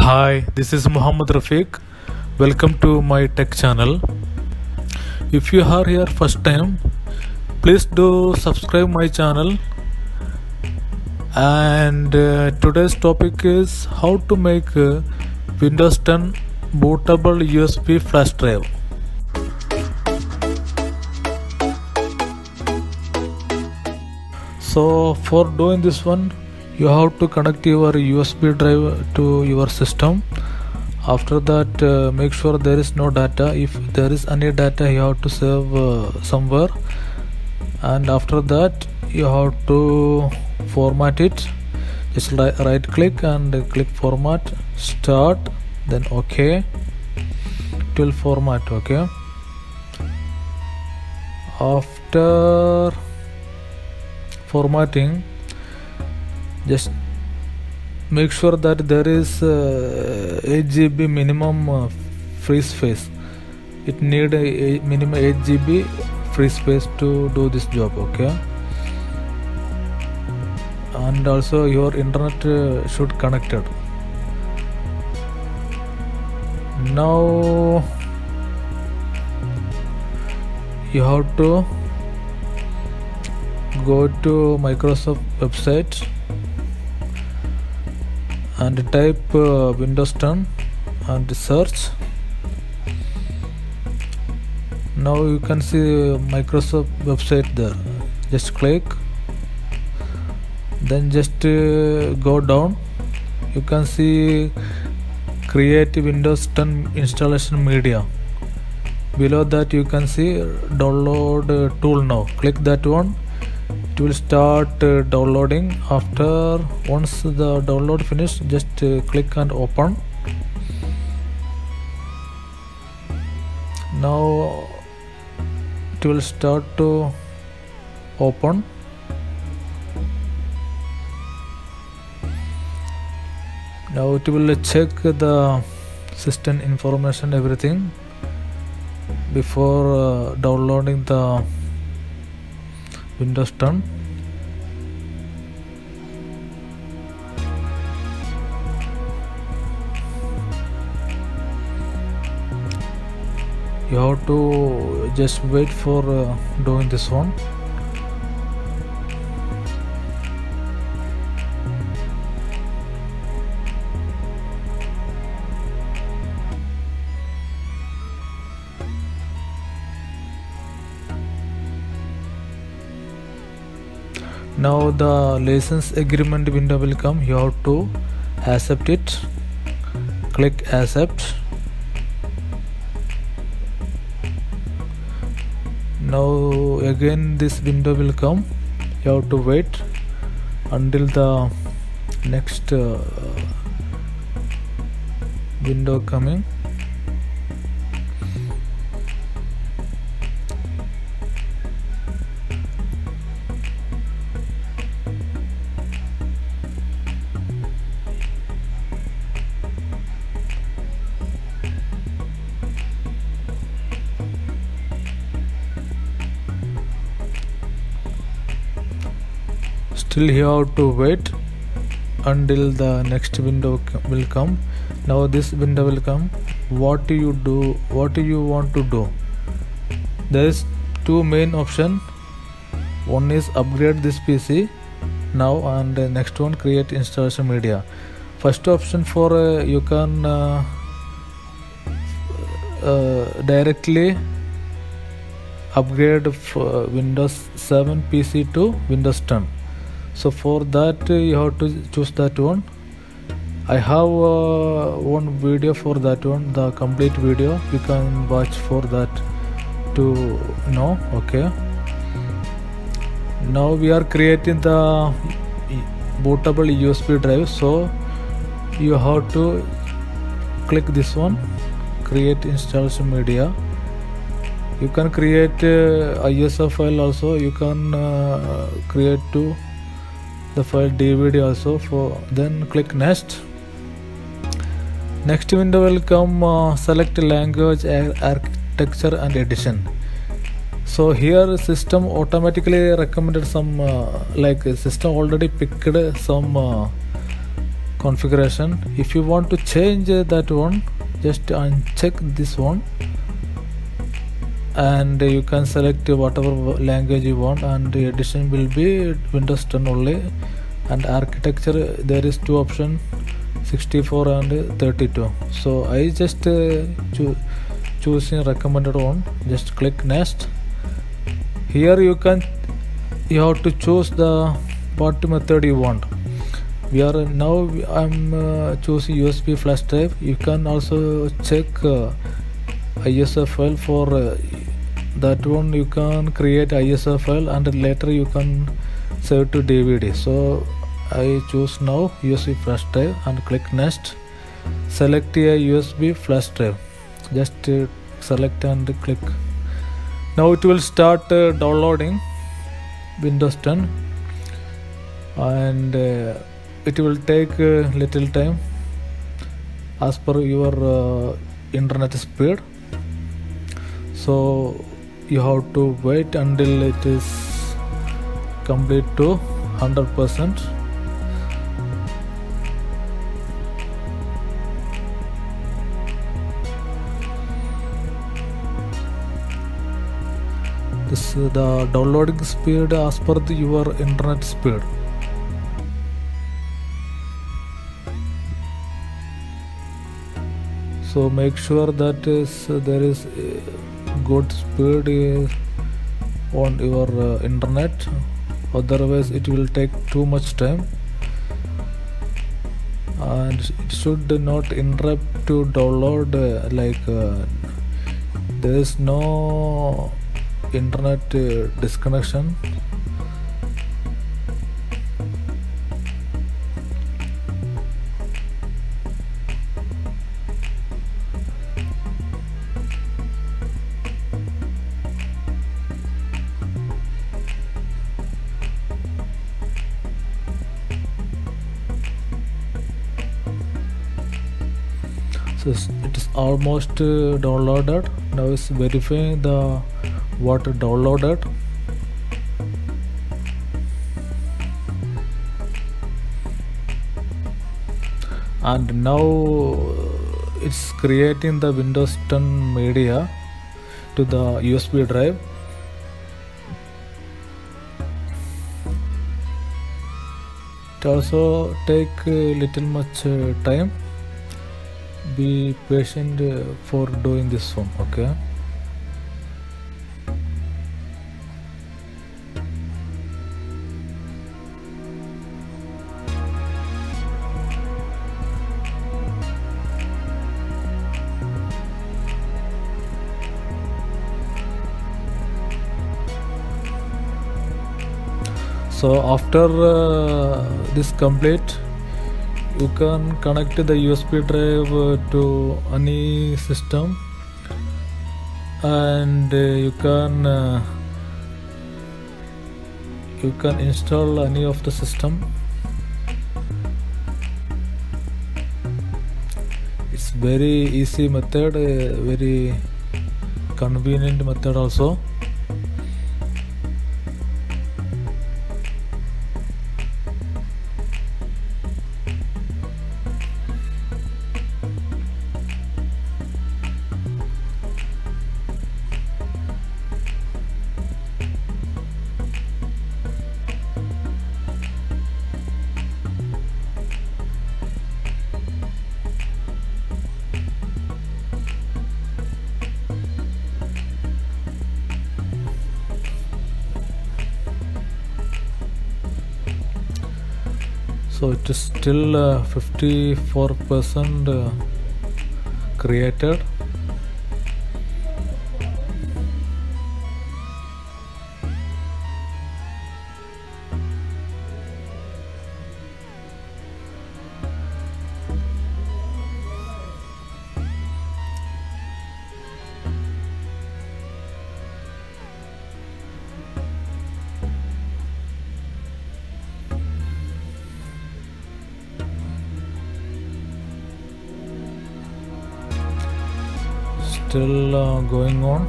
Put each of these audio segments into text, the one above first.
Hi, this is Muhammad Rafiq. Welcome to my tech channel. If you are here first time, please do subscribe my channel. And today's topic is how to make Windows 10 bootable USB flash drive. So for doing this one, you have to connect your USB drive to your system. After that, make sure there is no data. If there is any data, you have to save somewhere, and after that you have to format it. Just right click and click format, start, then OK. It will format. OK, after formatting, just make sure that there is 8 GB minimum free space. It need a minimum 8 GB free space to do this job. Okay, and also your internet should connected. Now you have to go to Microsoft website and type Windows 10 and search. Now you can see Microsoft website there. Just click, then just go down. You can see create Windows 10 installation media. Below that you can see download tool. Now click that one. It will start downloading. After once the download finished, just click and open. Now it will start to open. Now it will check the system information, everything, before downloading the Windows 10. You have to just wait for doing this one. Now the license agreement window will come. You have to accept it. Click accept. Now again this window will come. You have to wait until the next window coming. Still you have to wait until the next window will come. Now this window will come. What do you do? What do you want to do? There is two main options. One is upgrade this PC now, and the next one create installation media. First option for you can directly upgrade Windows 7 PC to Windows 10. So for that you have to choose that one. I have one video for that one, the complete video. You can watch for that to know. Okay, now we are creating the bootable USB drive, so you have to click this one, create installation media. You can create ISO file also. You can create to the file DVD also. For then click next. Next window will come. Select language, architecture and edition. So here system automatically recommended some like system already picked some configuration. If you want to change that one, just uncheck this one and you can select whatever language you want, and the edition will be Windows 10 only. And architecture, there is two options, 64 and 32. So I just choosing recommended one. Just click next. Here you have to choose the what method you want. I'm choosing USB flash drive. You can also check ISO file. For that one you can create ISO file and later you can save to DVD. So I choose now USB flash drive and click next. Select a USB flash drive. Just select and click. Now it will start downloading Windows 10, and it will take little time as per your internet speed. So you have to wait until it is complete to 100%. This is the downloading speed as per your internet speed. So make sure that there is good speed on your internet, otherwise it will take too much time, and it should not interrupt to download. There is no internet disconnection. So it is almost downloaded. Now it's verifying the what downloaded. And now it's creating the Windows 10 media to the USB drive. It also take little much time. Be patient for doing this one, okay? So after this complete, you can connect the USB drive to any system, and you can install any of the system. It's very easy method, very convenient method also. So it is still 54% created. Still going on.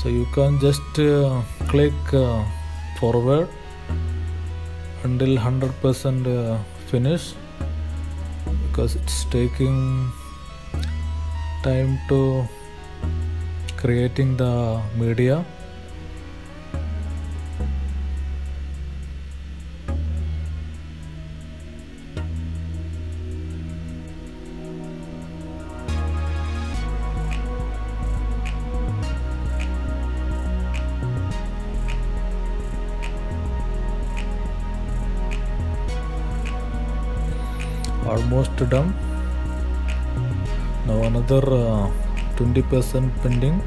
So you can just click forward until 100% finish, because it's taking time to creating the media. Almost done. Now another 20% pending.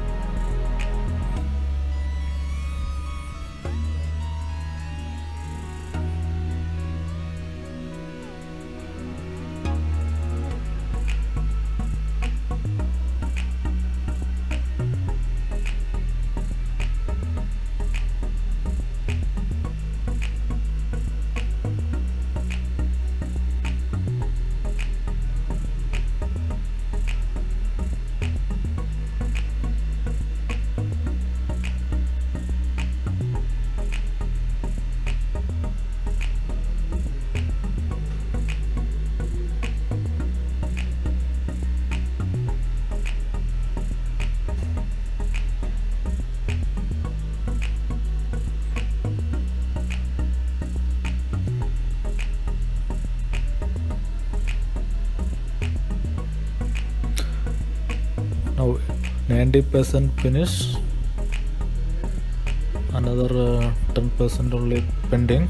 Now 90% finish, another 10% only pending.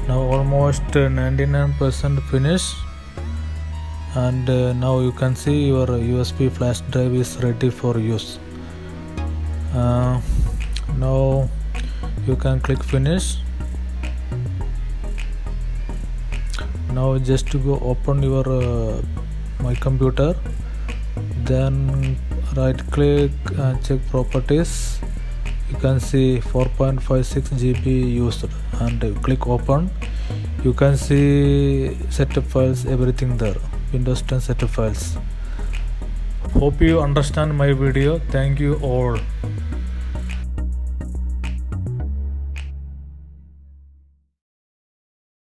Now almost 99% finished, and now you can see your USB flash drive is ready for use. Now you can click finish. Now just to go open your my computer, then right click and check properties. You can see 4.56 GB used, and click open. You can see setup files, everything there, Windows 10 setup files. Hope you understand my video. Thank you all.